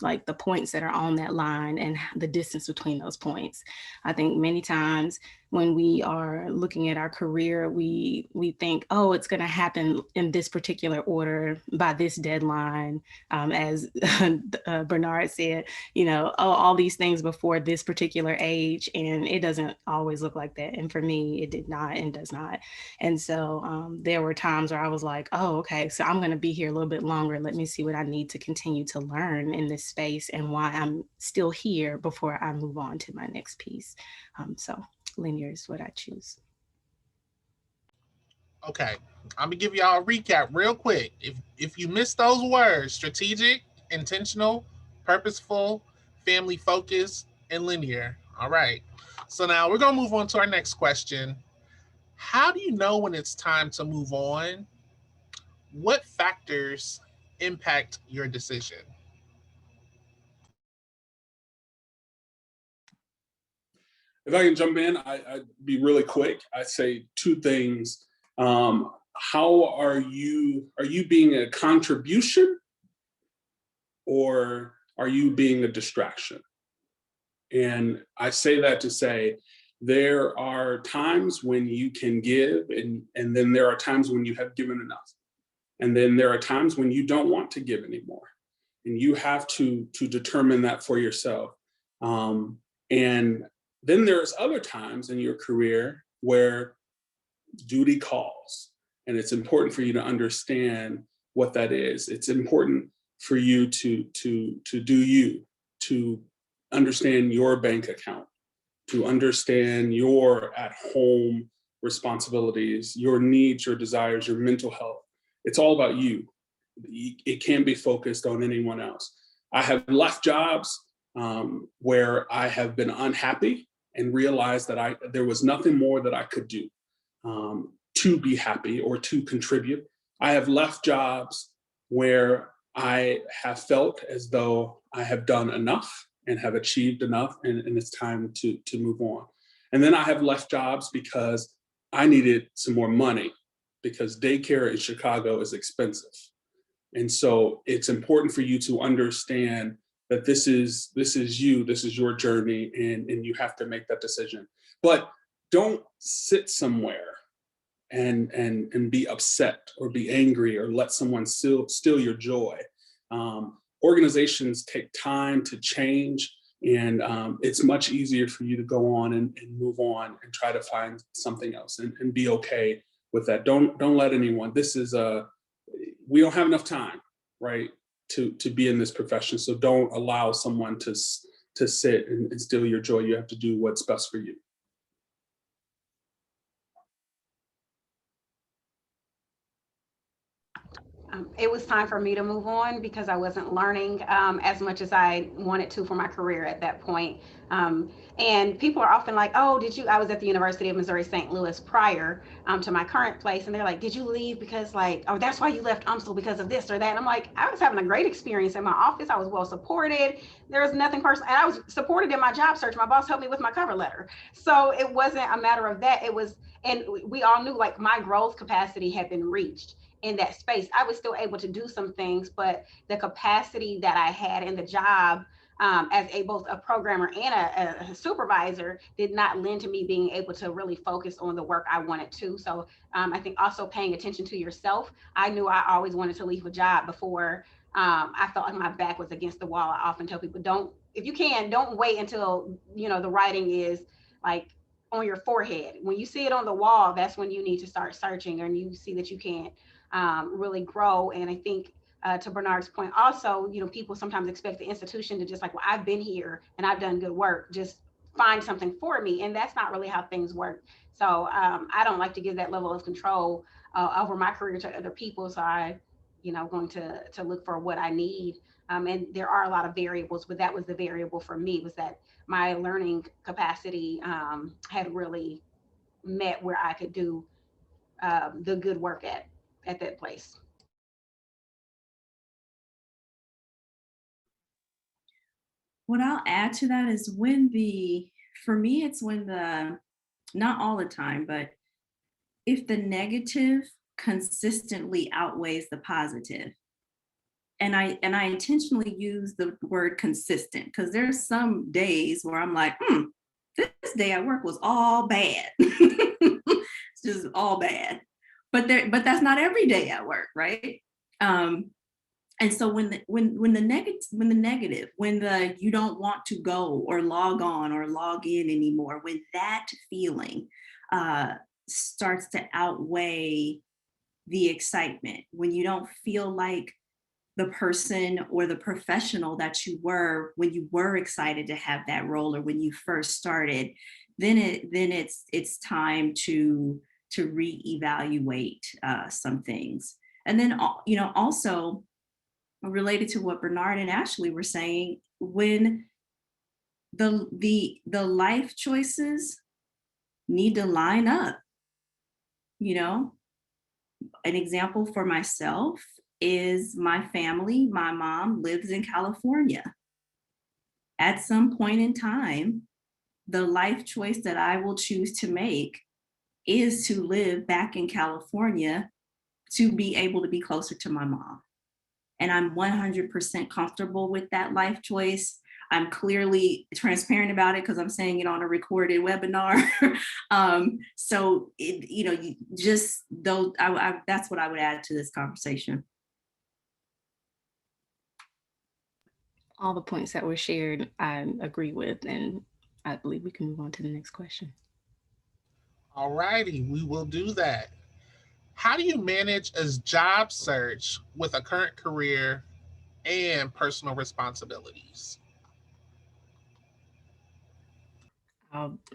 like the points that are on that line and the distance between those points. I think many times when we are looking at our career, we think, oh, it's going to happen in this particular order by this deadline, as Bernard said, oh, all these things before this particular age, and it doesn't always look like that. And for me, it did not and does not. And so there were times where I was like, oh, okay, so I'm going to be here a little bit longer. Let me see what I need to continue to learn in this space and why I'm still here before I move on to my next piece. So linear is what I choose. Okay, I'm gonna give y'all a recap real quick. If you missed those words, strategic, intentional, purposeful, family focused, and linear. All right. So now we're gonna move on to our next question. How do you know when it's time to move on? What factors impact your decision? If I can jump in, I'd be really quick. I'd say two things. How are you being a contribution, or are you being a distraction? And I say that to say there are times when you can give, and then there are times when you have given enough. And then there are times when you don't want to give anymore. And you have to determine that for yourself. And then there's other times in your career where duty calls, and it's important for you to understand what that is. It's important for you to do you, to understand your bank account, to understand your at home responsibilities, your needs, your desires, your mental health. It's all about you. It can't be focused on anyone else. I have left jobs where I have been unhappy and realized that there was nothing more that I could do to be happy or to contribute. I have left jobs where I have felt as though I have done enough and have achieved enough, and it's time to move on. And then I have left jobs because I needed some more money, because daycare in Chicago is expensive. And so it's important for you to understand that this is you, this is your journey, and you have to make that decision. But don't sit somewhere and be upset or be angry or let someone steal your joy. Organizations take time to change, and it's much easier for you to go on and move on and try to find something else and be okay with that. Don't let anyone. We don't have enough time, right, to be in this profession. So don't allow someone to sit and steal your joy. You have to do what's best for you. It was time for me to move on because I wasn't learning as much as I wanted to for my career at that point. And people are often like, oh, did you? I was at the University of Missouri St. Louis prior to my current place. And they're like, did you leave because, like, oh, that's why you left UMSL because of this or that? And I'm like, I was having a great experience in my office. I was well supported. There was nothing personal. And I was supported in my job search. My boss helped me with my cover letter. So it wasn't a matter of that. It was, and we all knew like my growth capacity had been reached in that space. I was still able to do some things, but the capacity that I had in the job as both a programmer and a supervisor did not lend to me being able to really focus on the work I wanted to. So I think also paying attention to yourself. I knew I always wanted to leave a job before I felt like my back was against the wall. I often tell people, don't, if you can, don't wait until, the writing is like on your forehead. When you see it on the wall, that's when you need to start searching and you see that you can't really grow. And I think to Bernard's point, also, people sometimes expect the institution to just like, well, I've been here and I've done good work, just find something for me. And that's not really how things work. So I don't like to give that level of control over my career to other people. So going to look for what I need. And there are a lot of variables, but that was the variable for me, was that my learning capacity had really met where I could do the good work at that place. What I'll add to that is for me, it's when not all the time, but if the negative consistently outweighs the positive, I intentionally use the word consistent because there's some days where I'm like, this day at work was all bad. It's just all bad. But that's not every day at work, right? And so when the you don't want to go or log on or log in anymore, when that feeling starts to outweigh the excitement, when you don't feel like the person or the professional that you were when you were excited to have that role or when you first started, then it's time to reevaluate some things. And then also related to what Bernard and Ashley were saying, when the life choices need to line up. An example for myself is my family. My mom lives in California. At some point in time, the life choice that I will choose to make is to live back in California to be able to be closer to my mom. And I'm 100% comfortable with that life choice. I'm clearly transparent about it because I'm saying it on a recorded webinar. So, that's what I would add to this conversation. All the points that were shared, I agree with, and I believe we can move on to the next question. All righty, we will do that. How do you manage a job search with a current career and personal responsibilities?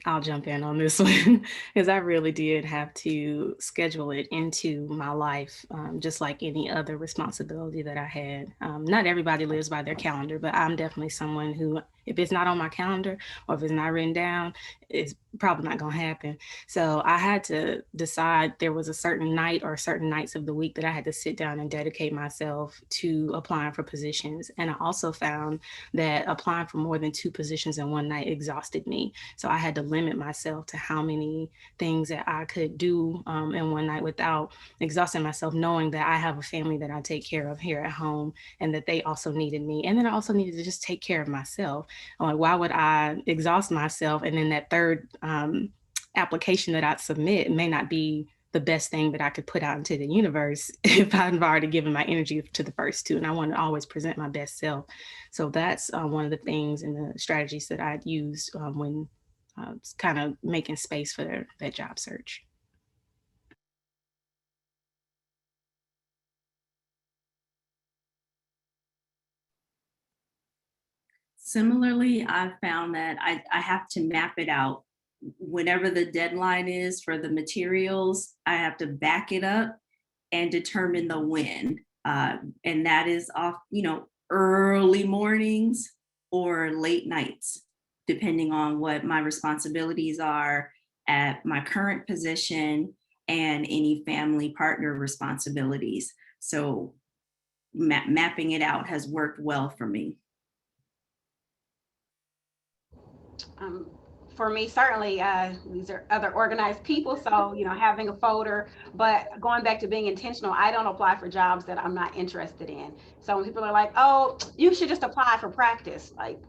I'll jump in on this one because I really did have to schedule it into my life, just like any other responsibility that I had. Not everybody lives by their calendar, but I'm definitely someone who, if it's not on my calendar or if it's not written down, it's probably not going to happen. So I had to decide there was a certain night or certain nights of the week that I had to sit down and dedicate myself to applying for positions. And I also found that applying for more than 2 positions in one night exhausted me. So I had to limit myself to how many things that I could do in one night without exhausting myself, knowing that I have a family that I take care of here at home and that they also needed me. And then I also needed to just take care of myself. I'm like, why would I exhaust myself? And then that third application that I'd submit may not be the best thing that I could put out into the universe if I've already given my energy to the first 2. And I want to always present my best self. So that's one of the things and the strategies that I'd use when kind of making space for that job search. Similarly, I've found that I have to map it out. Whenever the deadline is for the materials, I have to back it up and determine the when. And that is off, early mornings or late nights, depending on what my responsibilities are at my current position and any family partner responsibilities. So mapping it out has worked well for me. For me, certainly, these are other organized people, so having a folder. But going back to being intentional, I don't apply for jobs that I'm not interested in. So when people are like, "Oh, you should just apply for practice," like,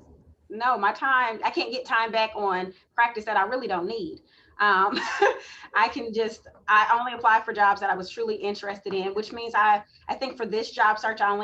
no, my time, I can't get time back on practice that I really don't need. I only apply for jobs that I was truly interested in, which means I think for this job search, I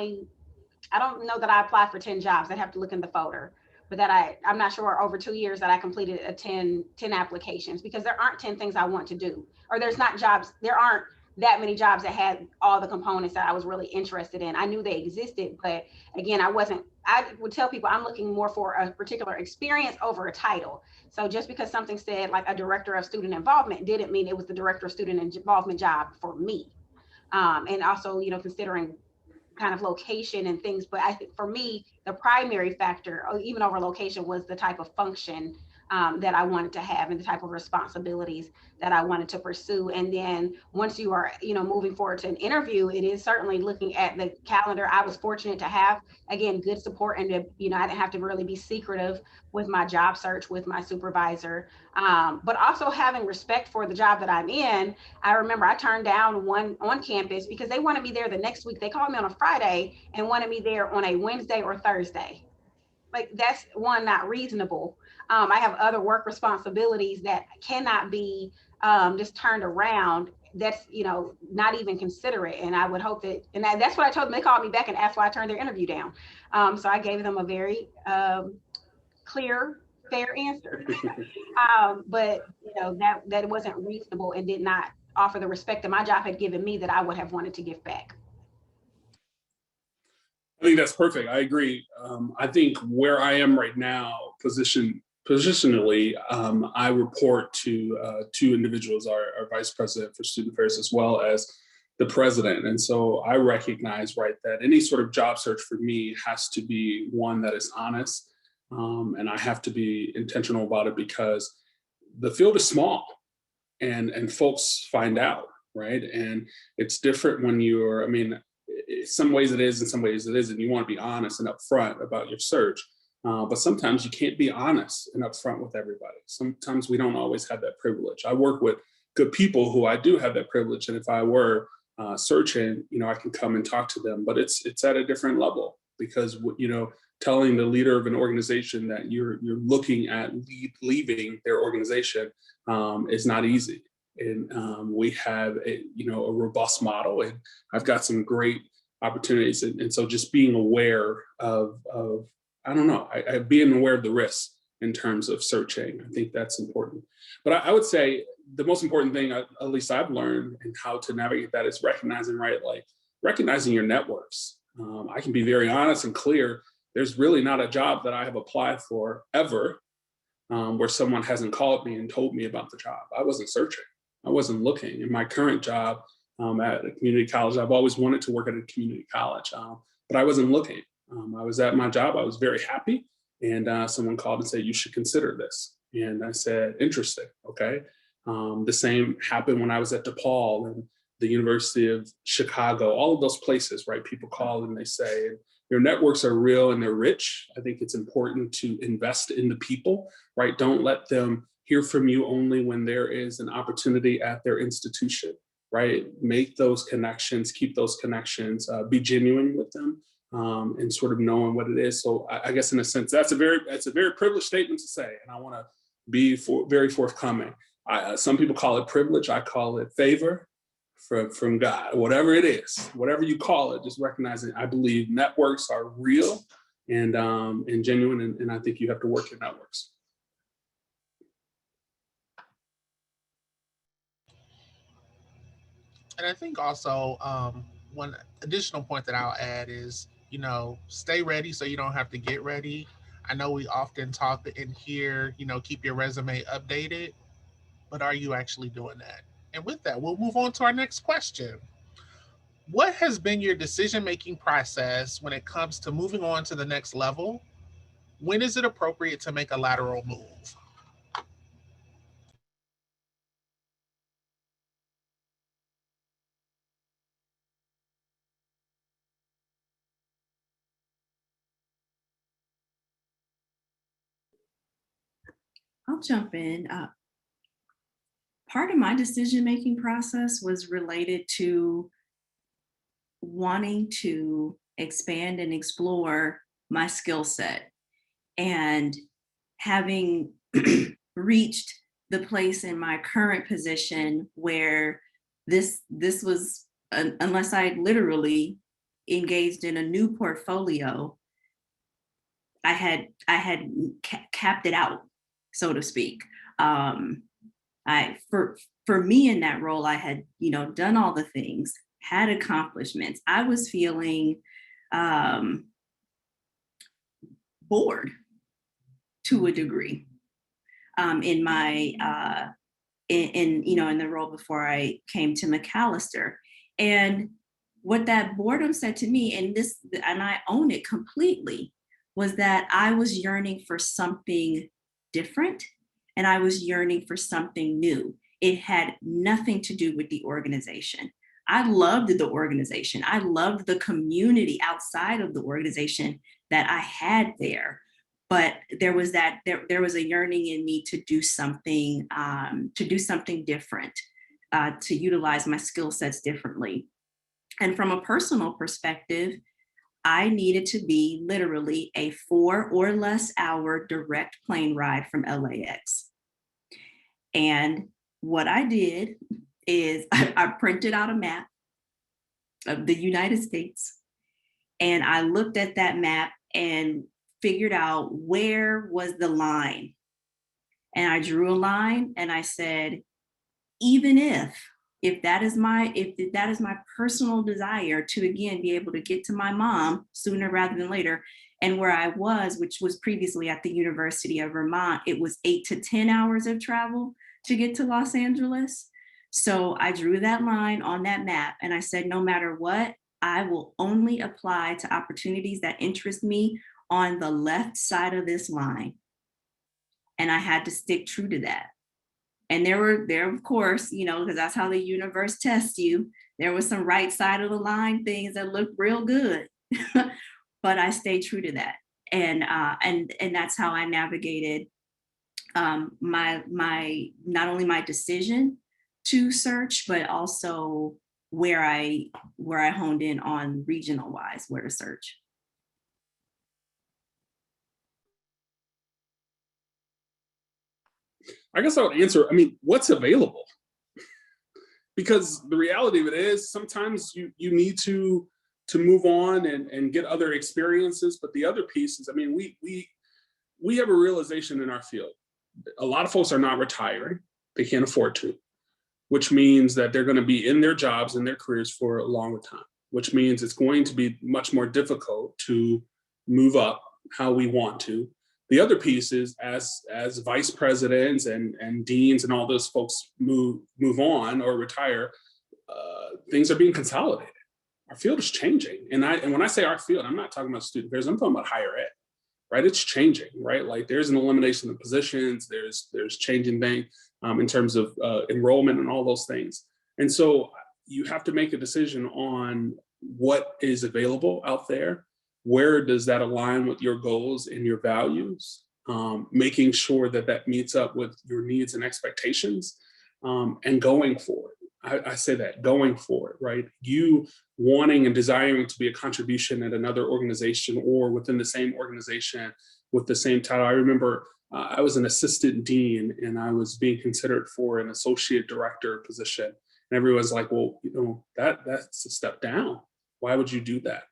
don't know that I applied for 10 jobs. I'd have to look in the folder, but that I'm not sure over 2 years that I completed 10 applications, because there aren't 10 things I want to do, or there aren't that many jobs that had all the components that I was really interested in. I knew they existed, but again, I would tell people I'm looking more for a particular experience over a title. So just because something said like a director of student involvement didn't mean it was the director of student involvement job for me. And also, considering kind of location and things. But I think for me, the primary factor, even over location, was the type of function that I wanted to have and the type of responsibilities that I wanted to pursue. And then once you are, moving forward to an interview, it is certainly looking at the calendar. I was fortunate to have, again, good support, and I didn't have to really be secretive with my job search with my supervisor, but also having respect for the job that I'm in. I remember I turned down one on campus because they wanted me there the next week. They called me on a Friday and wanted me there on a Wednesday or Thursday. Like, that's one, not reasonable. I have other work responsibilities that cannot be just turned around. That's, not even considerate. And I would hope that, and that's what I told them. They called me back and asked why I turned their interview down. So I gave them a very clear, fair answer. But that wasn't reasonable and did not offer the respect that my job had given me that I would have wanted to give back. I think that's perfect. I agree. I think where I am right now, positionally, I report to two individuals, our vice president for student affairs, as well as the president. And so I recognize, right, that any sort of job search for me has to be one that is honest. And I have to be intentional about it because the field is small and folks find out, right? And it's different when you're, some ways it is, in some ways it isn't. You want to be honest and upfront about your search, but sometimes you can't be honest and upfront with everybody. Sometimes we don't always have that privilege. I work with good people who I do have that privilege, and if I were searching, I can come and talk to them. But it's at a different level because telling the leader of an organization that you're looking at leaving their organization is not easy. And we have a robust model, and I've got some great opportunities. And so just being aware of being aware of the risks in terms of searching, I think that's important. But I would say the most important thing, at least I've learned, and how to navigate that is recognizing your networks. I can be very honest and clear. There's really not a job that I have applied for ever where someone hasn't called me and told me about the job. I wasn't searching. I wasn't looking. In my current job at a community college, I've always wanted to work at a community college, but I wasn't looking. I was at my job. I was very happy. And someone called and said, you should consider this. And I said, interesting. Okay. The same happened when I was at DePaul and the University of Chicago, all of those places, right? People call and they say, your networks are real and they're rich. I think it's important to invest in the people, right? Don't let them hear from you only when there is an opportunity at their institution, right? Make those connections, keep those connections, be genuine with them, and sort of knowing what it is. So I guess in a sense, that's a very privileged statement to say, and I want to be very forthcoming. Some people call it privilege. I call it favor from God, whatever it is, whatever you call it, just recognizing I believe networks are real and genuine, and I think you have to work your networks. And I think also one additional point that I'll add is, stay ready so you don't have to get ready. I know we often talk in here, keep your resume updated, but are you actually doing that? And with that, we'll move on to our next question. What has been your decision-making process when it comes to moving on to the next level? When is it appropriate to make a lateral move? I'll jump in. Part of my decision-making process was related to wanting to expand and explore my skill set, and having reached the place in my current position where this was, unless I literally engaged in a new portfolio, I had capped it out, so to speak. For me in that role, I had, done all the things, had accomplishments. I was feeling bored to a degree in my in the role before I came to Macalester. And what that boredom said to me, and I own it completely, was that I was yearning for something different and I was yearning for something new. It had nothing to do with the organization. I loved the organization. I loved the community outside of the organization that I had there. But there was there was a yearning in me to do something different, to utilize my skill sets differently. And from a personal perspective, I needed to be literally a 4 or less hour direct plane ride from LAX. And what I did is I printed out a map of the United States, and I looked at that map and figured out where was the line. And I drew a line and I said, even if that is my personal desire to again be able to get to my mom sooner rather than later, and where I was, which was previously at the University of Vermont, it was 8 to 10 hours of travel to get to Los Angeles. So I drew that line on that map and I said, no matter what, I will only apply to opportunities that interest me on the left side of this line. And I had to stick true to that. And there, of course, because that's how the universe tests you. There was some right side of the line things that looked real good, but I stayed true to that. And that's how I navigated my not only my decision to search, but also where I honed in on regional wise, where to search. I guess I would answer, what's available? Because the reality of it is sometimes you need to move on and get other experiences. But the other piece is, we have a realization in our field. A lot of folks are not retiring. They can't afford to, which means that they're going to be in their jobs and their careers for a longer time, which means it's going to be much more difficult to move up how we want to. The other piece is as vice presidents and deans and all those folks move on or retire, things are being consolidated. Our field is changing. And when I say our field, I'm not talking about student affairs, I'm talking about higher ed, right? It's changing, right? Like there's an elimination of positions, there's changing things in terms of enrollment and all those things. And so you have to make a decision on what is available out there. Where does that align with your goals and your values? Making sure that meets up with your needs and expectations, and going for it. I say that, going for it, right? You wanting and desiring to be a contribution at another organization or within the same organization with the same title. I remember I was an assistant dean and I was being considered for an associate director position. And everyone's like, well, that's a step down. Why would you do that?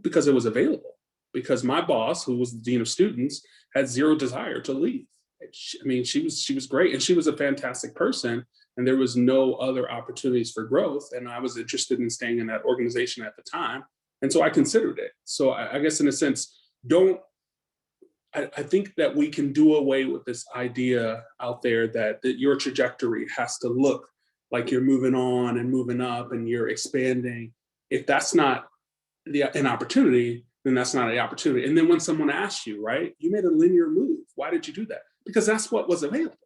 Because it was available. Because my boss, who was the dean of students, had zero desire to leave. She was great, and she was a fantastic person, and there was no other opportunities for growth. And I was interested in staying in that organization at the time, and so I considered it. So I guess in a sense, I think that we can do away with this idea out there that your trajectory has to look like you're moving on and moving up and you're expanding. If that's not an opportunity, then that's not an opportunity. And then when someone asks you, right, you made a linear move. Why did you do that? Because that's what was available.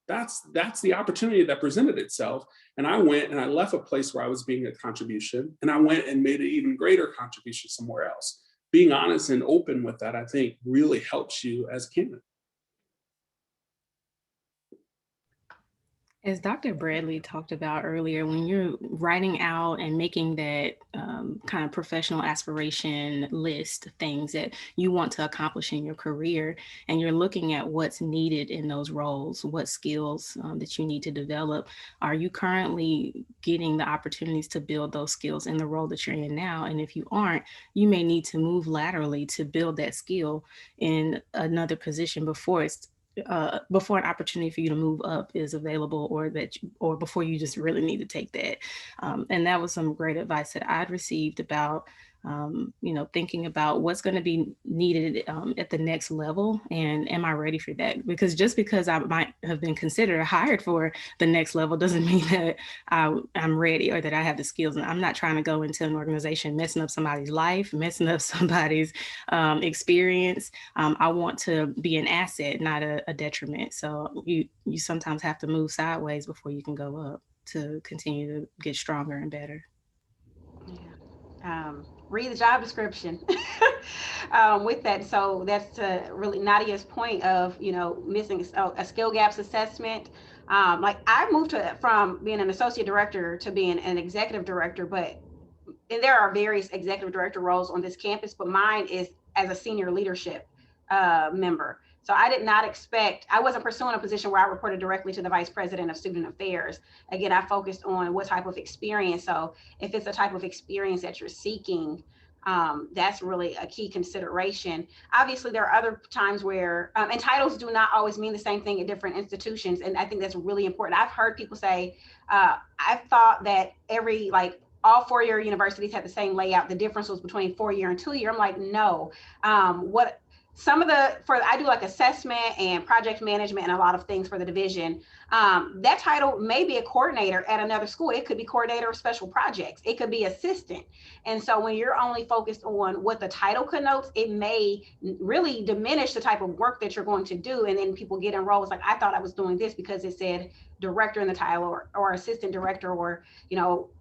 That's the opportunity that presented itself. And I went and I left a place where I was being a contribution, and I went and made an even greater contribution somewhere else. Being honest and open with that, I think, really helps you as a candidate. As Dr. Bradley talked about earlier, when you're writing out and making that kind of professional aspiration list, things that you want to accomplish in your career, and you're looking at what's needed in those roles, what skills that you need to develop, are you currently getting the opportunities to build those skills in the role that you're in now? And if you aren't, you may need to move laterally to build that skill in another position before an opportunity for you to move up is available, or before you just really need to take that. And that was some great advice that I'd received about thinking about what's going to be needed at the next level, and am I ready for that? Because just because I might have been considered or hired for the next level doesn't mean that I'm ready or that I have the skills. And I'm not trying to go into an organization messing up somebody's life, messing up somebody's experience. I want to be an asset, not a detriment. So you sometimes have to move sideways before you can go up to continue to get stronger and better. Yeah. Read the job description with that. So that's really Nadia's point of, missing a skill gaps assessment. Like I moved from being an associate director to being an executive director, and there are various executive director roles on this campus, but mine is as a senior leadership member. So I wasn't pursuing a position where I reported directly to the vice president of student affairs. Again, I focused on what type of experience. So if it's the type of experience that you're seeking, that's really a key consideration. Obviously, there are other times where, and titles do not always mean the same thing at different institutions. And I think that's really important. I've heard people say, I thought that all four-year universities had the same layout. The difference was between 4-year and 2-year. I'm like, no. I do like assessment and project management and a lot of things for the division. That title may be a coordinator at another school. It could be coordinator of special projects. It could be assistant. And so when you're only focused on what the title connotes, it may really diminish the type of work that you're going to do. And then people get enrolled. It's like, I thought I was doing this because it said director in the title or assistant director or,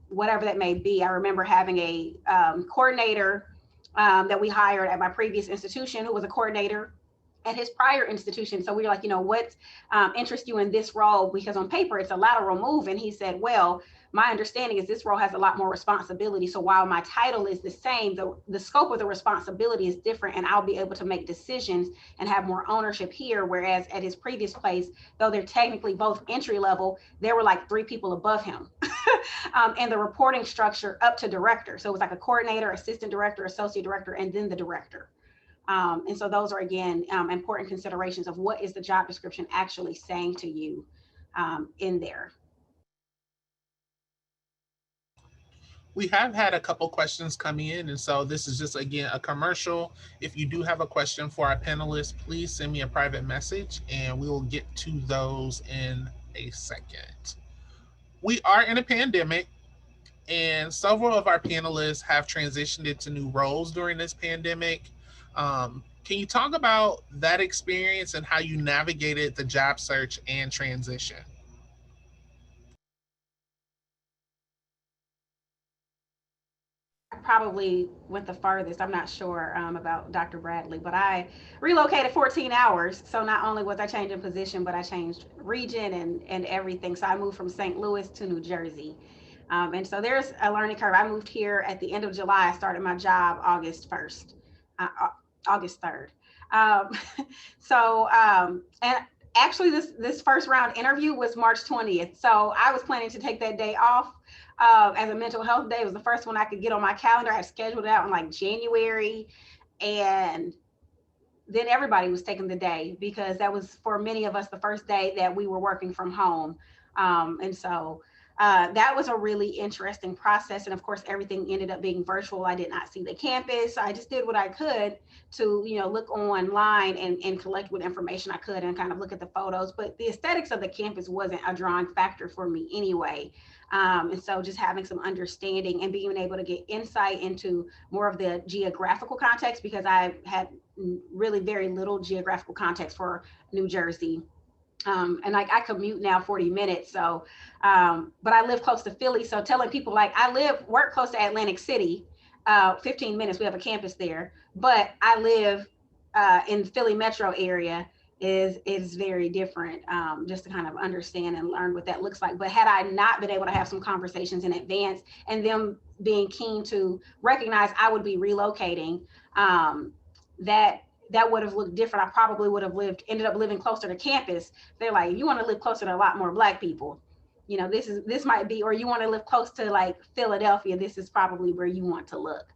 whatever that may be. I remember having a coordinator that we hired at my previous institution who was a coordinator at his prior institution. So we were like, what interests you in this role? Because on paper, it's a lateral move. And he said, well, my understanding is this role has a lot more responsibility. So while my title is the same, the scope of the responsibility is different, and I'll be able to make decisions and have more ownership here. Whereas at his previous place, though they're technically both entry level, there were like 3 people above him. And the reporting structure up to director. So it was like a coordinator, assistant director, associate director, and then the director. And so those are, again, important considerations of what is the job description actually saying to you in there. We have had a couple questions coming in, and so this is just, again, a commercial. If you do have a question for our panelists, please send me a private message and we will get to those in a second. We are in a pandemic, and several of our panelists have transitioned into new roles during this pandemic. Can you talk about that experience and how you navigated the job search and transition? Probably went the farthest. I'm not sure about Dr. Bradley, but I relocated 14 hours. So not only was I changing position, but I changed region and everything. So I moved from St. Louis to New Jersey. And so there's a learning curve. I moved here at the end of July. I started my job August 1st, August 3rd. And actually this first round interview was March 20th. So I was planning to take that day off as a mental health day. It was the first one I could get on my calendar. I had scheduled it out in like January, and then everybody was taking the day because that was, for many of us, the first day that we were working from home. And so that was a really interesting process. And of course, everything ended up being virtual. I did not see the campus. I just did what I could to, look online and collect what information I could and kind of look at the photos. But the aesthetics of the campus wasn't a drawing factor for me anyway. And so just having some understanding and being able to get insight into more of the geographical context, because I had really very little geographical context for New Jersey. And like I commute now 40 minutes. So, but I live close to Philly. So telling people like work close to Atlantic City, 15 minutes, we have a campus there, but I live in Philly metro area is very different, just to kind of understand and learn what that looks like. But had I not been able to have some conversations in advance and them being keen to recognize I would be relocating, that would have looked different. I probably would have ended up living closer to campus. They're like, you want to live closer to a lot more Black people. This might be, or you want to live close to like Philadelphia, this is probably where you want to look.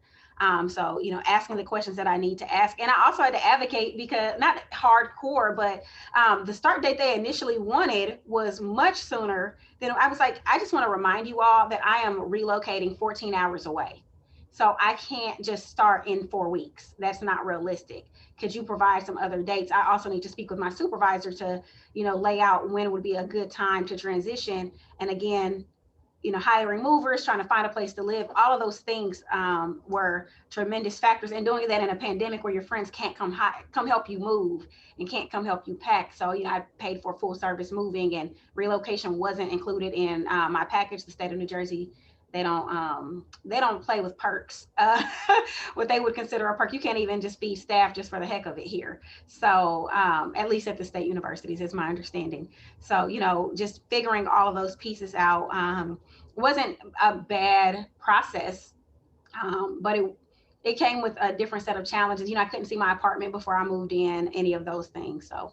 So, asking the questions that I need to ask. And I also had to advocate because, not hardcore, but the start date they initially wanted was much sooner than I was like, I just want to remind you all that I am relocating 14 hours away. So I can't just start in 4 weeks. That's not realistic. Could you provide some other dates? I also need to speak with my supervisor to, lay out when would be a good time to transition. And again, hiring movers, trying to find a place to live, all of those things were tremendous factors. And doing that in a pandemic where your friends can't come help you move and can't come help you pack. So, I paid for full service moving, and relocation wasn't included in my package. The state of New Jersey, they don't play with perks. What they would consider a perk. You can't even just be staff just for the heck of it here. So at least at the state universities is my understanding. So, just figuring all of those pieces out wasn't a bad process, but it came with a different set of challenges. I couldn't see my apartment before I moved in, any of those things. So.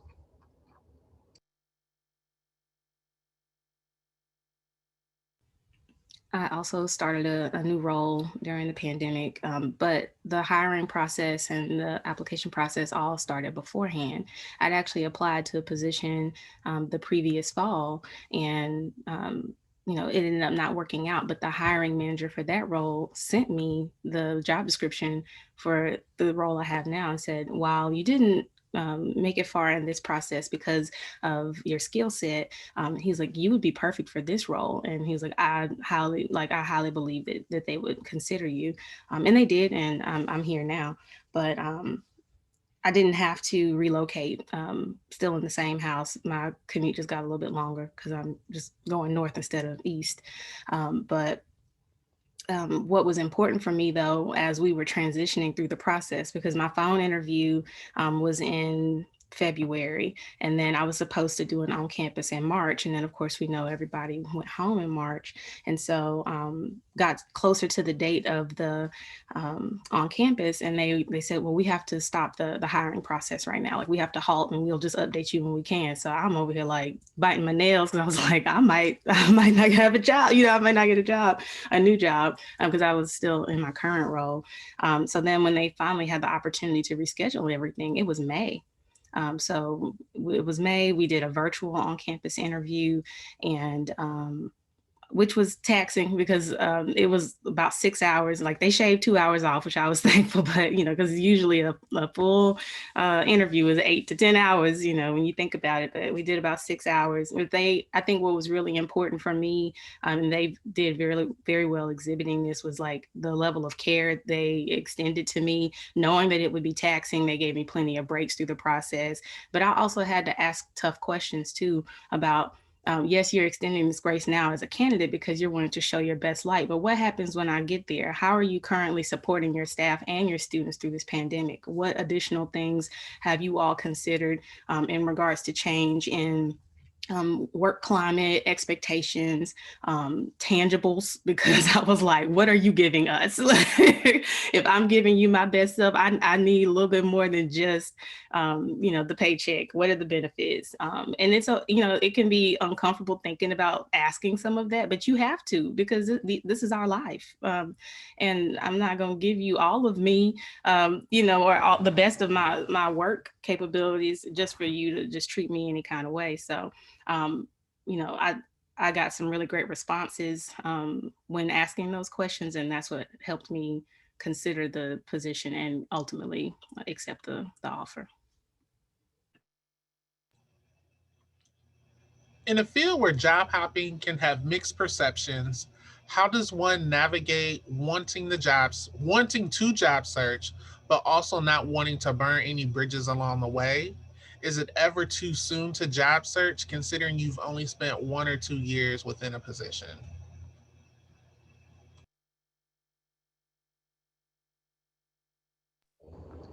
I also started a new role during the pandemic, but the hiring process and the application process all started beforehand. I'd actually applied to a position the previous fall, and it ended up not working out, but the hiring manager for that role sent me the job description for the role I have now and said, while you didn't make it far in this process because of your skill set, he's like, you would be perfect for this role. And he was like, I highly believe that they would consider you. And they did, and I'm here now. But I didn't have to relocate, still in the same house. My commute just got a little bit longer because I'm just going north instead of east. But what was important for me, though, as we were transitioning through the process, because my phone interview was in February, and then I was supposed to do an on-campus in March, and then of course we know everybody went home in March, and so got closer to the date of the on-campus, and they said, well, we have to stop the hiring process right now, like we have to halt, and we'll just update you when we can. So I'm over here like biting my nails because I was like, I might not have a job, I might not get a new job, because I was still in my current role. So then when they finally had the opportunity to reschedule everything, it was May. So it was May. We did a virtual on-campus interview, and which was taxing because it was about 6 hours. Like they shaved 2 hours off, which I was thankful, but because usually a full interview is 8 to 10 hours, when you think about it. But we did about 6 hours. I think what was really important for me, and they did very, very well exhibiting this, was like the level of care they extended to me, knowing that it would be taxing. They gave me plenty of breaks through the process, but I also had to ask tough questions too about, yes, you're extending this grace now as a candidate because you're wanting to show your best light. But what happens when I get there? How are you currently supporting your staff and your students through this pandemic? What additional things have you all considered in regards to change in work climate, expectations, tangibles? Because I was like, what are you giving us? If I'm giving you my best self, I need a little bit more than just, the paycheck. What are the benefits? And it's, it can be uncomfortable thinking about asking some of that, but you have to, because this is our life. And I'm not going to give you all of me, or all the best of my work capabilities just for you to just treat me any kind of way. So, I got some really great responses when asking those questions, and that's what helped me consider the position and ultimately accept the offer. In a field where job hopping can have mixed perceptions, how does one navigate wanting to job search, but also not wanting to burn any bridges along the way? Is it ever too soon to job search, considering you've only spent 1 or 2 years within a position?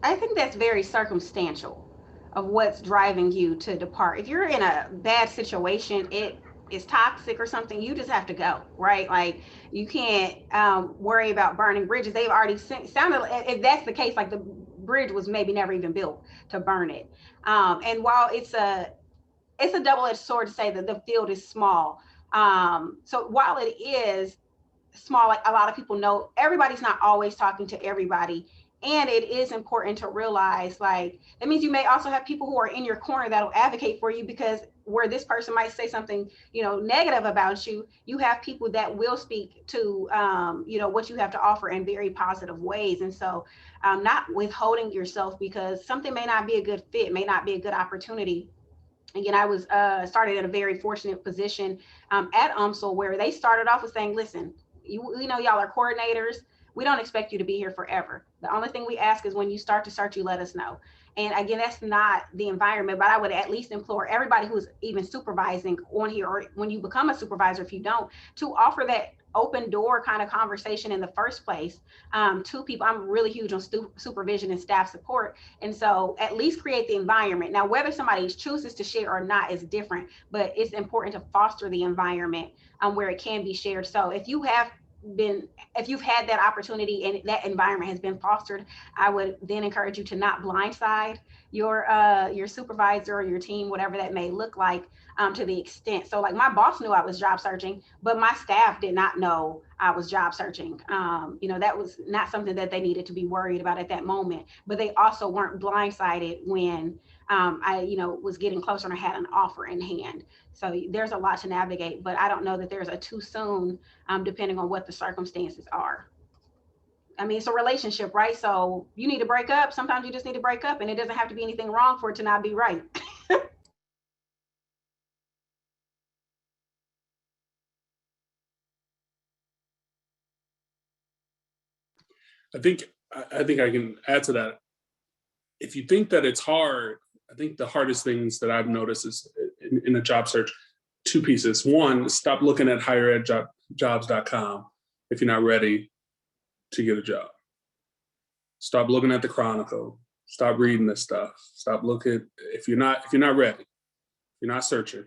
I think that's very circumstantial of what's driving you to depart. If you're in a bad situation, it is toxic or something, you just have to go, right? Like you can't worry about burning bridges. They've already sounded, if that's the case, like the bridge was maybe never even built to burn it. And while it's a double-edged sword to say that the field is small. So while it is small, like a lot of people know, everybody's not always talking to everybody And it is important to realize, like, that means you may also have people who are in your corner that will advocate for you, because where this person might say something, you know, negative about you, you have people that will speak to, you know, what you have to offer in very positive ways. And so not withholding yourself because something may not be a good fit, may not be a good opportunity. Again, I was started at a very fortunate position at UMSL, where they started off with saying, listen, you know, y'all are coordinators. We don't expect you to be here forever. The only thing we ask is when you start to search, you let us know. And again, that's not the environment, but I would at least implore everybody who's even supervising on here, or when you become a supervisor, if you don't, to offer that open door kind of conversation in the first place to people. I'm really huge on supervision and staff support. And so at least create the environment. Now, whether somebody chooses to share or not is different, but it's important to foster the environment where it can be shared. So if you've had that opportunity and that environment has been fostered, I would then encourage you to not blindside your supervisor or your team, whatever that may look like, to the extent. So like my boss knew I was job searching, but my staff did not know I was job searching. You know, that was not something that they needed to be worried about at that moment, but they also weren't blindsided when I, you know, was getting closer and I had an offer in hand. So there's a lot to navigate, but I don't know that there's a too soon, depending on what the circumstances are. I mean, it's a relationship, right? So you need to break up. Sometimes you just need to break up, and it doesn't have to be anything wrong for it to not be right. I think I can add to that. If you think that it's hard, I think the hardest things that I've noticed is in a job search, two pieces. One, stop looking at higheredjobs.com if you're not ready to get a job. Stop looking at the Chronicle. Stop reading this stuff. Stop looking. If you're not ready, you're not searching,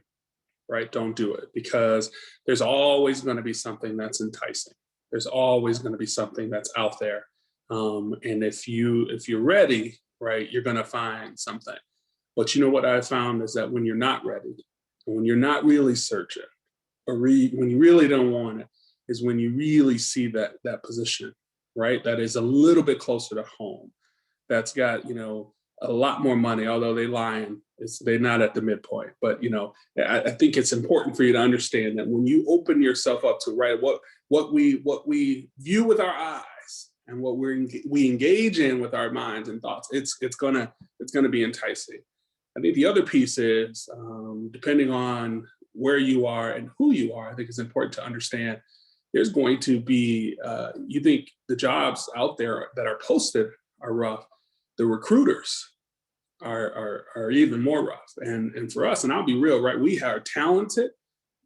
right? Don't do it, because there's always going to be something that's enticing. There's always going to be something that's out there. And if you're ready, right, you're going to find something. But you know what I found is that when you're not ready, when you're not really searching, or when you really don't want it, is when you really see that position, right, that is a little bit closer to home, that's got, you know, a lot more money, although they're not at the midpoint. But, you know, I think it's important for you to understand that when you open yourself up to, right, what we view with our eyes and what we engage in with our minds and thoughts, it's gonna be enticing. I think the other piece is, depending on where you are and who you are, I think it's important to understand there's going to be, you think the jobs out there that are posted are rough, the recruiters are even more rough. And for us, and I'll be real, right, we are talented.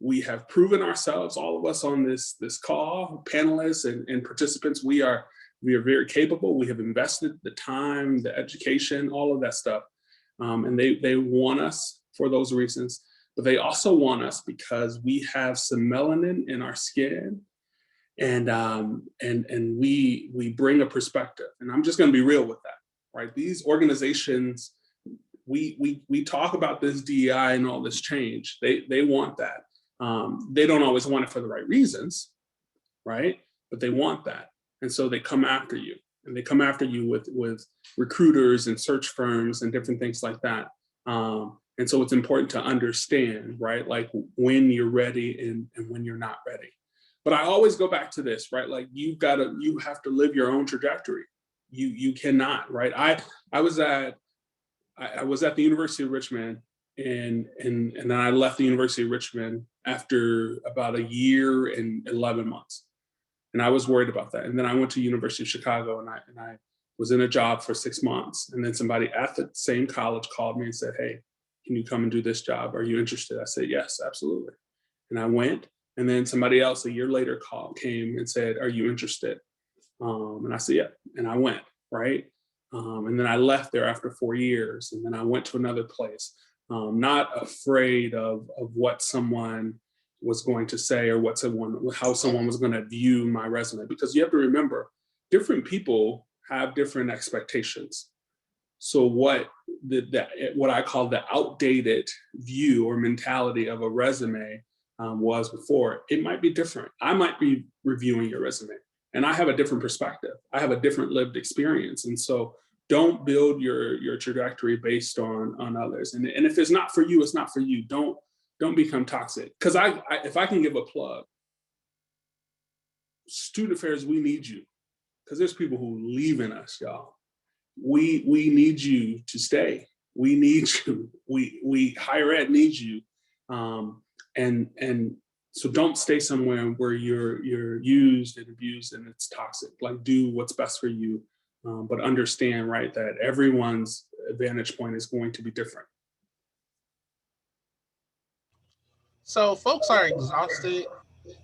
We have proven ourselves, all of us on this call, panelists and participants, we are very capable. We have invested the time, the education, all of that stuff. And they want us for those reasons, but they also want us because we have some melanin in our skin, and we bring a perspective. And I'm just going to be real with that, right? These organizations, we talk about this DEI and all this change. They want that. They don't always want it for the right reasons, right? But they want that, and so they come after you. And they come after you with recruiters and search firms and different things like that. And so it's important to understand, right, like when you're ready and when you're not ready. But I always go back to this, right? Like you have to live your own trajectory. You cannot, right? I was at the University of Richmond, and then I left the University of Richmond after about a year and 11 months. And I was worried about that. And then I went to University of Chicago, and I was in a job for 6 months. And then somebody at the same college called me and said, "Hey, can you come and do this job? Are you interested?" I said, "Yes, absolutely." And I went. And then somebody else a year later came and said, "Are you interested?" And I said, "Yeah." And I went, right? And then I left there after 4 years. And then I went to another place, not afraid of what someone was going to say or how someone was going to view my resume, because you have to remember, different people have different expectations. So what I call the outdated view or mentality of a resume was before, it might be different. I might be reviewing your resume, And I have a different perspective. I have a different lived experience. And so don't build your trajectory based on others. And if it's not for you, it's not for you. Don't become toxic. Because if I can give a plug, student affairs, we need you. Because there's people who leaving us, y'all. We need you to stay. We need you. We higher ed needs you. And so don't stay somewhere where you're used and abused and it's toxic. Like, do what's best for you, but understand, right, that everyone's vantage point is going to be different. So folks are exhausted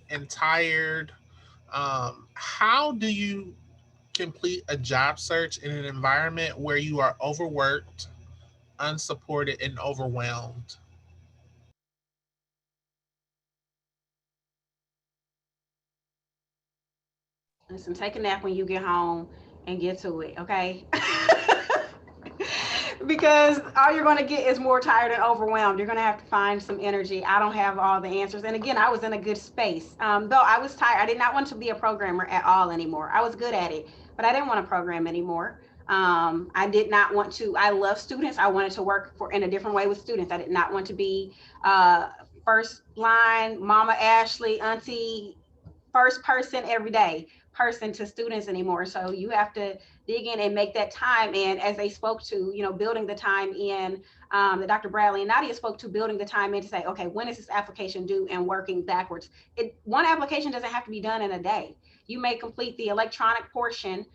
and tired. How do you complete a job search in an environment where you are overworked, unsupported, and overwhelmed? Listen, take a nap when you get home and get to it, okay? Because all you're going to get is more tired and overwhelmed. You're going to have to find some energy. I don't have all the answers. And again, I was in a good space. Though I was tired, I did not want to be a programmer at all anymore. I was good at it, but I didn't want to program anymore. I did not want to. I love students. I wanted to work in a different way with students. I did not want to be first line, Mama Ashley, Auntie, first person every day person to students anymore. So you have to dig in and make that time. And as they spoke to, building the time in, that Dr. Bradley and Nadia spoke to, building the time in to say, okay, when is this application due, and working backwards. One application doesn't have to be done in a day. You may complete the electronic portion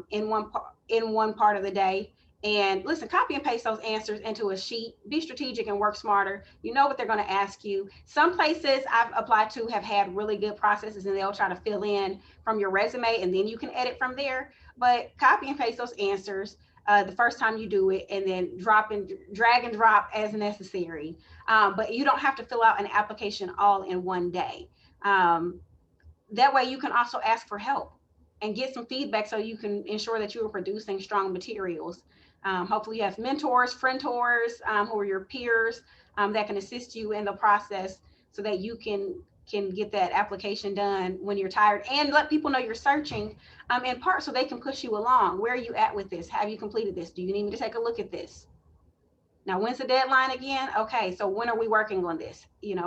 in one part of the day. And listen, copy and paste those answers into a sheet. Be strategic and work smarter. You know what they're going to ask you. Some places I've applied to have had really good processes, and they'll try to fill in from your resume, and then you can edit from there. But copy and paste those answers the first time you do it, and then drag and drop as necessary. But you don't have to fill out an application all in one day. That way you can also ask for help and get some feedback so you can ensure that you are producing strong materials. Hopefully you have mentors, friendtors, who are your peers that can assist you in the process so that you can get that application done when you're tired, and let people know you're searching in part so they can push you along. Where are you at with this? Have you completed this? Do you need me to take a look at this? Now, when's the deadline again? Okay, so when are we working on this?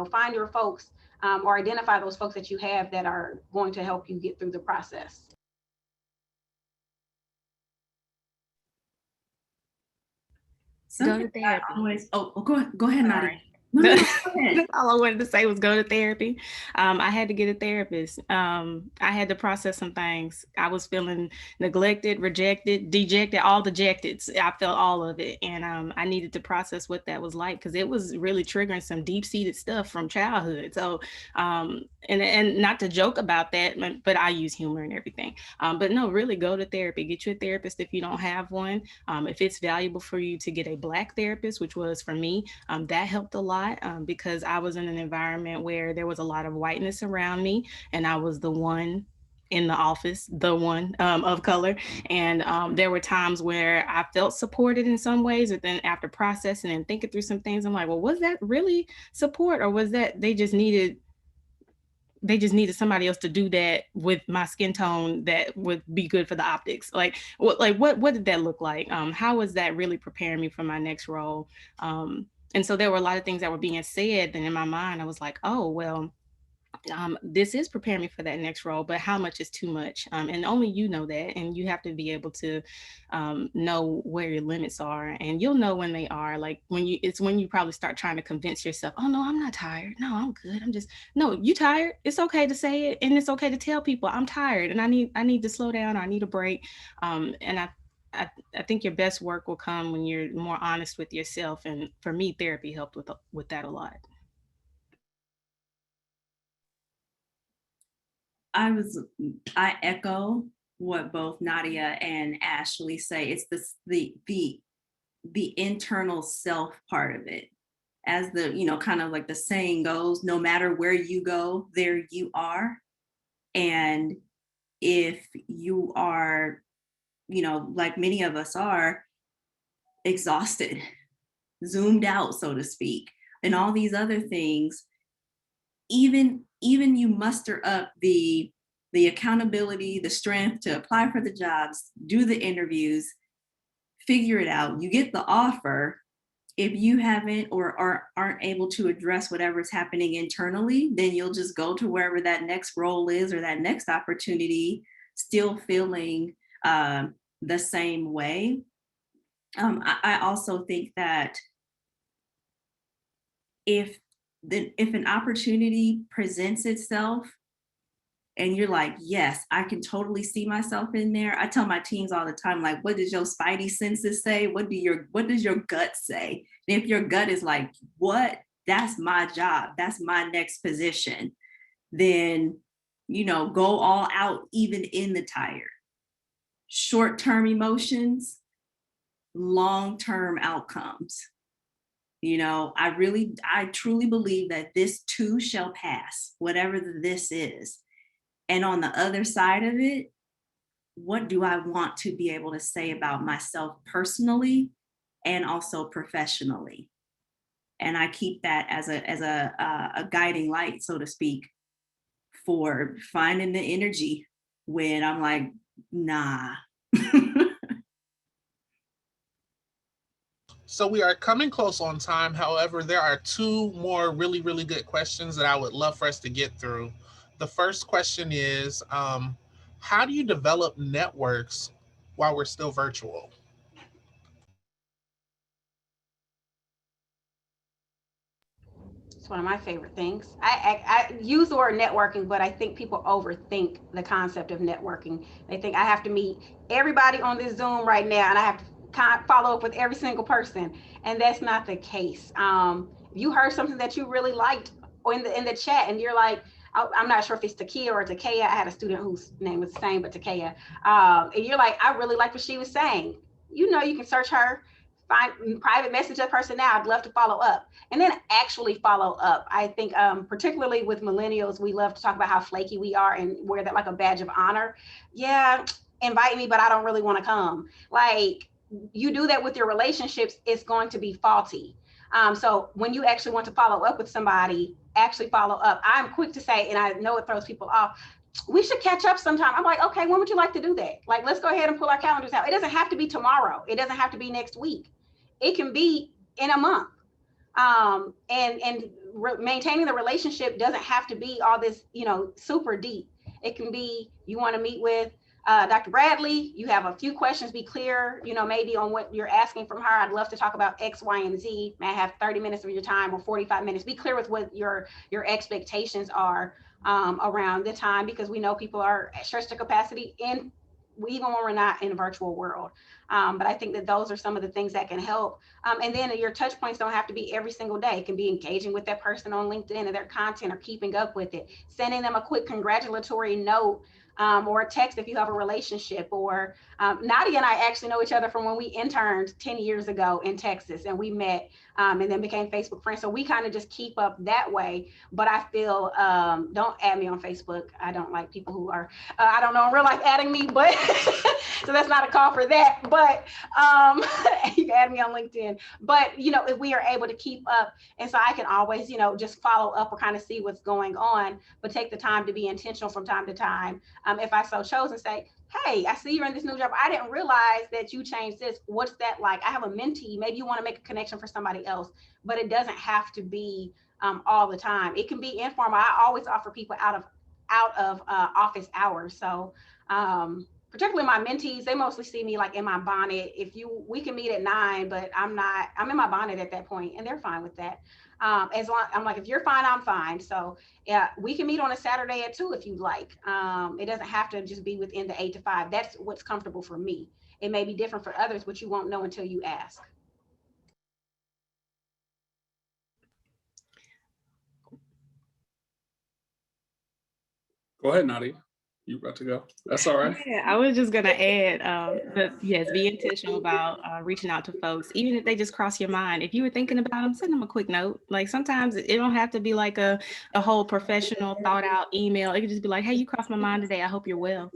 Find your folks or identify those folks that you have that are going to help you get through the process. Go to therapy. Go ahead, Nadia. No, go ahead. That's all I wanted to say was go to therapy. I had to get a therapist. I had to process some things. I was feeling neglected, rejected, dejected, all the dejecteds. I felt all of it. And I needed to process what that was like, because it was really triggering some deep-seated stuff from childhood. So, and not to joke about that, but I use humor and everything. But no, really go to therapy. Get you a therapist if you don't have one. If it's valuable for you to get a Black therapist, which was for me, that helped a lot. Because I was in an environment where there was a lot of whiteness around me, and I was the one in the office, the one of color. And there were times where I felt supported in some ways, but then after processing and thinking through some things, I'm like, well, was that really support, or was that they just needed somebody else to do that with my skin tone that would be good for the optics? What did that look like? How was that really preparing me for my next role? And so there were a lot of things that were being said, and in my mind, I was like, oh, well, this is preparing me for that next role, but how much is too much? And only you know that, and you have to be able to know where your limits are, and you'll know when they are. Like when you probably start trying to convince yourself, oh no, I'm not tired. No, I'm good. No, you tired. It's okay to say it, and it's okay to tell people I'm tired and I need to slow down, or I need a break. And I think your best work will come when you're more honest with yourself. And for me, therapy helped with that a lot. I echo what both Nadia and Ashley say. It's the internal self part of it. As the, kind of like the saying goes, no matter where you go, there you are. And if you are, like many of us are, exhausted, zoomed out, so to speak, and all these other things, even you muster up the the accountability, the strength to apply for the jobs, do the interviews, figure it out. You get the offer. If you haven't or aren't able to address whatever's happening internally, then you'll just go to wherever that next role is or that next opportunity, still feeling the same way. I also think that if an opportunity presents itself and you're like, yes, I can totally see myself in there. I tell my teams all the time, like, what does your spidey senses say? What does your gut say? And if your gut is like, what? That's my job. That's my next position. Then, go all out, even in the tire. Short-term emotions, long-term outcomes. I truly believe that this too shall pass, whatever this is. And on the other side of it, what do I want to be able to say about myself personally and also professionally? And I keep that as a guiding light, so to speak, for finding the energy when I'm like, nah. So we are coming close on time. However, there are two more really, really good questions that I would love for us to get through. The first question is, how do you develop networks while we're still virtual? It's one of my favorite things. I use the word networking, but I think people overthink the concept of networking. They think I have to meet everybody on this Zoom right now and I have to follow up with every single person. And that's not the case. You heard something that you really liked in the chat and you're like, I'm not sure if it's Takia or Takea. I had a student whose name was the same, but Takea. And you're like, I really like what she was saying. You can search her, find private message that person now. I'd love to follow up. And then actually follow up. I think particularly with millennials, we love to talk about how flaky we are and wear that like a badge of honor. Yeah, invite me, but I don't really want to come. Like, you do that with your relationships, it's going to be faulty. So when you actually want to follow up with somebody, actually follow up. I'm quick to say, and I know it throws people off, we should catch up sometime. I'm like, okay, when would you like to do that? Like, let's go ahead and pull our calendars out. It doesn't have to be tomorrow. It doesn't have to be next week. It can be in a month. Maintaining the relationship doesn't have to be all this, super deep. It can be, you want to meet with Dr. Bradley, you have a few questions, be clear, maybe on what you're asking from her. I'd love to talk about X, Y, and Z. May I have 30 minutes of your time or 45 minutes? Be clear with what your expectations are around the time, because we know people are stretched to capacity even when we're not in a virtual world. But I think that those are some of the things that can help. And then your touch points don't have to be every single day. It can be engaging with that person on LinkedIn and their content or keeping up with it, sending them a quick congratulatory note or a text if you have a relationship. Or Nadia and I actually know each other from when we interned 10 years ago in Texas, and we met and then became Facebook friends. So we kind of just keep up that way. But I feel, don't add me on Facebook. I don't like people who are, I don't know, in real life adding me, but so that's not a call for that. But you can add me on LinkedIn. But, if we are able to keep up, and so I can always, just follow up or kind of see what's going on, but take the time to be intentional from time to time. If I so chose, and say, hey, I see you're in this new job. I didn't realize that you changed this. What's that like? I have a mentee. Maybe you want to make a connection for somebody else, but it doesn't have to be all the time. It can be informal. I always offer people out of office hours. So particularly my mentees, they mostly see me like in my bonnet. We can meet at 9, but I'm in my bonnet at that point, and they're fine with that. As long, I'm like, if you're fine, I'm fine. So yeah, we can meet on a Saturday at 2 if you'd like. It doesn't have to just be within the 8 to 5. That's what's comfortable for me. It may be different for others, but you won't know until you ask. Go ahead, Nadia. You about to go? That's all right. Yeah, I was just gonna add, but yes, be intentional about reaching out to folks, even if they just cross your mind. If you were thinking about them, send them a quick note. Like, sometimes it don't have to be like a whole professional thought out email. It could just be like, hey, you crossed my mind today. I hope you're well.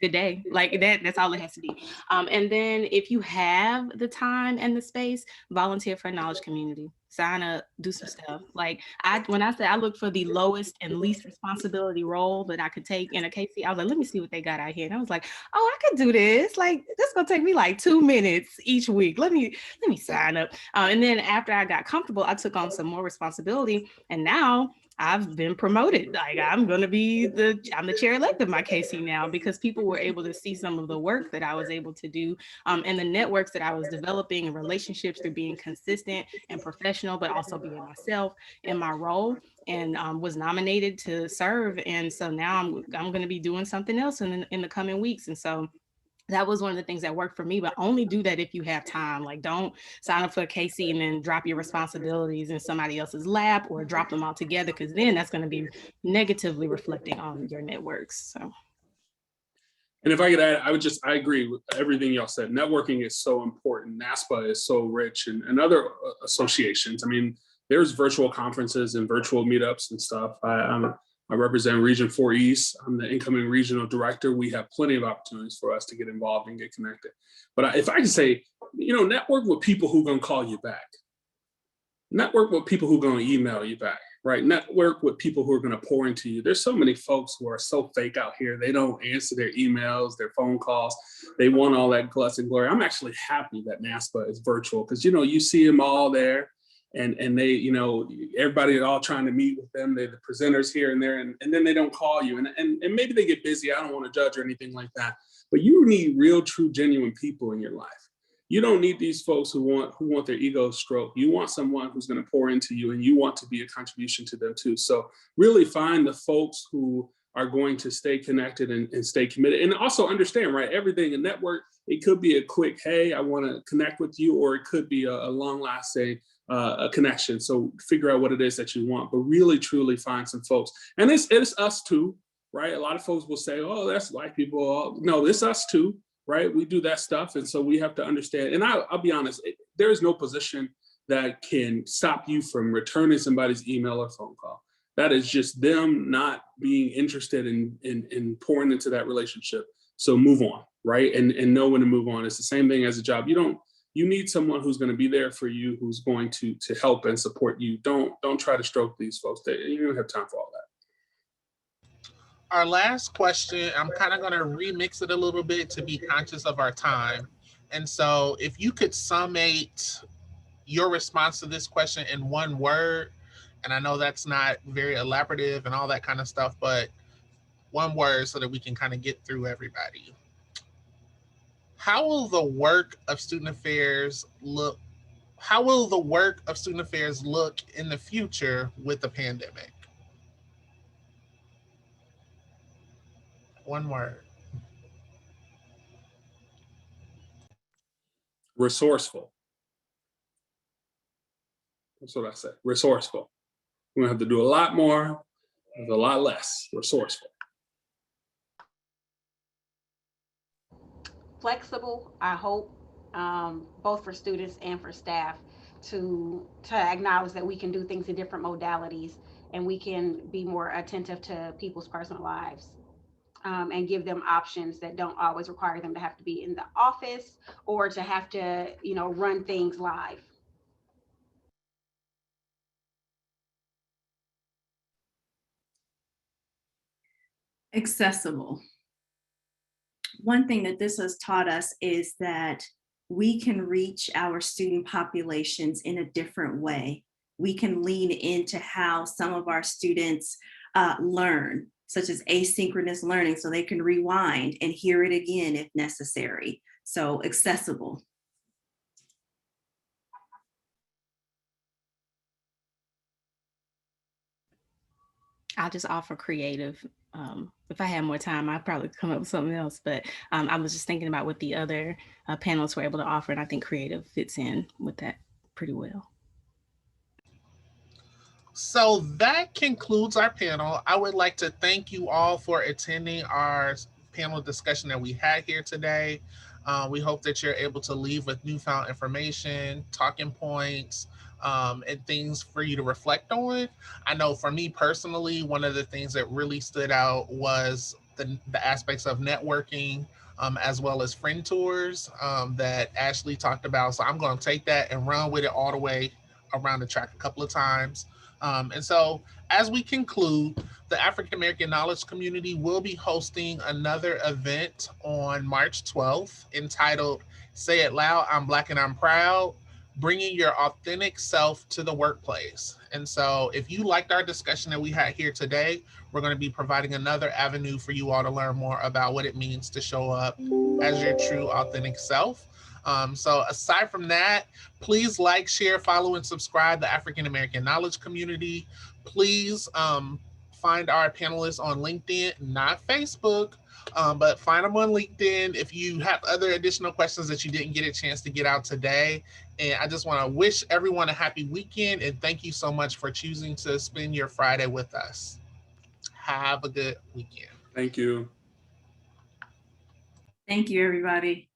Good day. Like that's all it has to be. And then if you have the time and the space, volunteer for a knowledge community. sign up, do some stuff. Like when I say I looked for the lowest and least responsibility role that I could take in a KC, I was like, let me see what they got out here. And I was like, oh, I could do this. Like, this is gonna take me like 2 minutes each week. Let me sign up. And then after I got comfortable, I took on some more responsibility. And now I've been promoted. Like I'm the chair-elect of my KC now, because people were able to see some of the work that I was able to do, and the networks that I was developing and relationships through being consistent and professional, but also being myself in my role, and was nominated to serve. And so now I'm going to be doing something else in the coming weeks. And so that was one of the things that worked for me, but only do that if you have time. Like, don't sign up for a KC and then drop your responsibilities in somebody else's lap, or drop them all together, because then that's going to be negatively reflecting on your networks. So. And if I could add, I agree with everything y'all said. Networking is so important. NASPA is so rich, and other associations. I mean, there's virtual conferences and virtual meetups and stuff. I represent Region 4 East. I'm the incoming regional director. We have plenty of opportunities for us to get involved and get connected. But if I can say, network with people who are going to call you back. Network with people who are going to email you back, right? Network with people who are going to pour into you. There's so many folks who are so fake out here. They don't answer their emails, their phone calls. They want all that glitz and glory. I'm actually happy that NASPA is virtual, because, you see them all there. And they, everybody all trying to meet with them. They're the presenters here and there, and then they don't call you. And maybe they get busy. I don't want to judge or anything like that. But you need real, true, genuine people in your life. You don't need these folks who want their ego stroked. You want someone who's going to pour into you, and you want to be a contribution to them too. So really find the folks who are going to stay connected and stay committed. And also understand, right, everything in network, it could be a quick, hey, I want to connect with you, or it could be a long-lasting a connection. So figure out what it is that you want, but really truly find some folks. And it's us too, right? A lot of folks will say, oh, that's white people. No, it's us too, right? We do that stuff. And so we have to understand, and I'll be honest, there is no position that can stop you from returning somebody's email or phone call. That is just them not being interested in pouring into that relationship. So move on, right? And know when to move on. It's the same thing as a job. You need someone who's going to be there for you, who's going to help and support you. Don't try to stroke these folks. You don't have time for all that. Our last question, I'm kind of going to remix it a little bit to be conscious of our time. And so if you could summate your response to this question in one word, and I know that's not very elaborative and all that kind of stuff, but one word so that we can kind of get through everybody. How will the work of student affairs look? How will the work of student affairs look in the future with the pandemic? One word. Resourceful. That's what I said. Resourceful. We're gonna have to do a lot more with a lot less. Resourceful. Flexible, I hope, both for students and for staff, to acknowledge that we can do things in different modalities, and we can be more attentive to people's personal lives, and give them options that don't always require them to have to be in the office or to have to, run things live. Accessible. One thing that this has taught us is that we can reach our student populations in a different way. We can lean into how some of our students learn, such as asynchronous learning, so they can rewind and hear it again if necessary. So accessible. I'll just offer creative. If I had more time, I'd probably come up with something else, but I was just thinking about what the other panelists were able to offer, and I think creative fits in with that pretty well. So that concludes our panel. I would like to thank you all for attending our panel discussion that we had here today. We hope that you're able to leave with newfound information, talking points, and things for you to reflect on. I know for me personally, one of the things that really stood out was the aspects of networking, as well as friend tours that Ashley talked about. So I'm going to take that and run with it all the way around the track a couple of times. And so as we conclude, the African American Knowledge Community will be hosting another event on March 12th entitled Say It Loud, I'm Black and I'm Proud, bringing your authentic self to the workplace. And so if you liked our discussion that we had here today, we're going to be providing another avenue for you all to learn more about what it means to show up as your true authentic self. So aside from that, please like, share, follow, and subscribe the African American Knowledge Community. Please find our panelists on LinkedIn, not Facebook, but find them on LinkedIn if you have other additional questions that you didn't get a chance to get out today. And I just want to wish everyone a happy weekend, and thank you so much for choosing to spend your Friday with us. Have a good weekend. Thank you. Thank you, everybody.